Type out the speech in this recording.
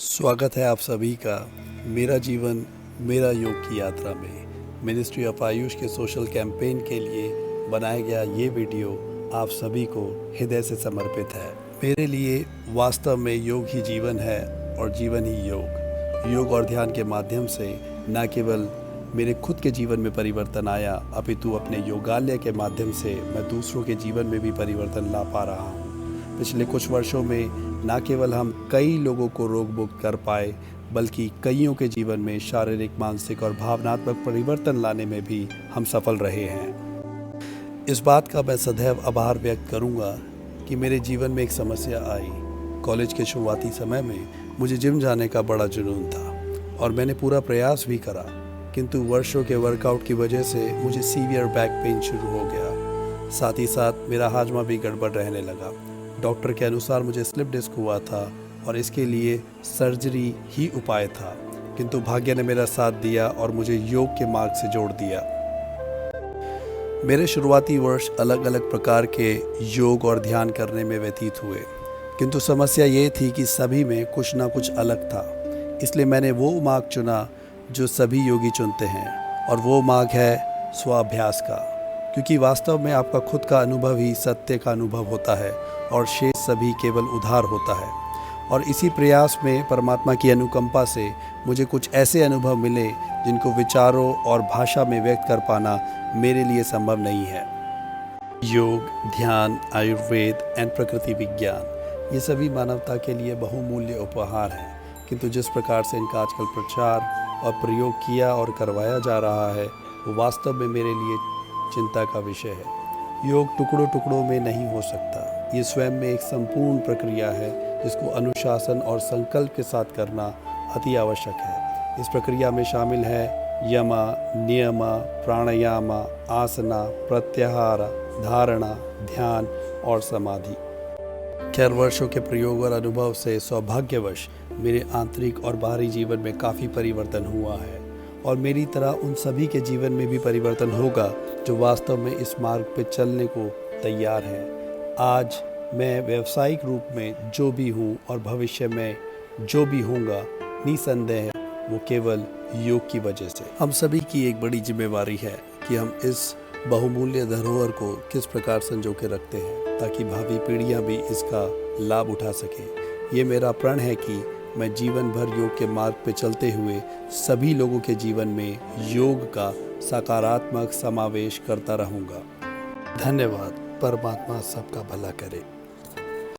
स्वागत है आप सभी का मेरा जीवन मेरा योग की यात्रा में। मिनिस्ट्री ऑफ आयुष के सोशल कैंपेन के लिए बनाया गया ये वीडियो आप सभी को हृदय से समर्पित है। मेरे लिए वास्तव में योग ही जीवन है और जीवन ही योग और ध्यान के माध्यम से न केवल मेरे खुद के जीवन में परिवर्तन आया, अपितु अपने योगालय के माध्यम से मैं दूसरों के जीवन में भी परिवर्तन ला पा रहा हूँ। पिछले कुछ वर्षों में न केवल हम कई लोगों को रोग मुक्त कर पाए, बल्कि कईयों के जीवन में शारीरिक, मानसिक और भावनात्मक परिवर्तन लाने में भी हम सफल रहे हैं। इस बात का मैं सदैव आभार व्यक्त करूंगा कि मेरे जीवन में एक समस्या आई। कॉलेज के शुरुआती समय में मुझे जिम जाने का बड़ा जुनून था और मैंने पूरा प्रयास भी करा, किंतु वर्षों के वर्कआउट की वजह से मुझे सीवियर बैक पेन शुरू हो गया। साथ ही साथ मेरा हाजमा भी गड़बड़ रहने लगा। डॉक्टर के अनुसार मुझे स्लिप डिस्क हुआ था और इसके लिए सर्जरी ही उपाय था, किंतु भाग्य ने मेरा साथ दिया और मुझे योग के मार्ग से जोड़ दिया। मेरे शुरुआती वर्ष अलग अलग प्रकार के योग और ध्यान करने में व्यतीत हुए, किंतु समस्या ये थी कि सभी में कुछ ना कुछ अलग था। इसलिए मैंने वो मार्ग चुना जो सभी योगी चुनते हैं, और वो मार्ग है स्वाभ्यास का, क्योंकि वास्तव में आपका खुद का अनुभव ही सत्य का अनुभव होता है और शेष सभी केवल उधार होता है। और इसी प्रयास में परमात्मा की अनुकंपा से मुझे कुछ ऐसे अनुभव मिले जिनको विचारों और भाषा में व्यक्त कर पाना मेरे लिए संभव नहीं है। योग, ध्यान, आयुर्वेद एंड प्रकृति विज्ञान, ये सभी मानवता के लिए बहुमूल्य उपहार हैं, किंतु जिस प्रकार से इनका आजकल प्रचार और प्रयोग किया और करवाया जा रहा है, वो वास्तव में मेरे लिए चिंता का विषय है। योग टुकड़ों टुकड़ों में नहीं हो सकता। ये स्वयं में एक संपूर्ण प्रक्रिया है जिसको अनुशासन और संकल्प के साथ करना अति आवश्यक है। इस प्रक्रिया में शामिल है यमा, नियम, प्राणायाम, आसना, प्रत्याहार, धारणा, ध्यान और समाधि। खैर, वर्षों के प्रयोग और अनुभव से सौभाग्यवश मेरे आंतरिक और बाहरी जीवन में काफ़ी परिवर्तन हुआ है, और मेरी तरह उन सभी के जीवन में भी परिवर्तन होगा जो वास्तव में इस मार्ग पर चलने को तैयार हैं। आज मैं व्यावसायिक रूप में जो भी हूँ और भविष्य में जो भी होऊंगा, निसंदेह वो केवल योग की वजह से। हम सभी की एक बड़ी जिम्मेवारी है कि हम इस बहुमूल्य धरोहर को किस प्रकार संजो के रखते हैं, ताकि भावी पीढ़ियाँ भी इसका लाभ उठा सकें। ये मेरा प्रण है कि मैं जीवन भर योग के मार्ग पे चलते हुए सभी लोगों के जीवन में योग का सकारात्मक समावेश करता रहूँगा। धन्यवाद। परमात्मा सबका भला करे।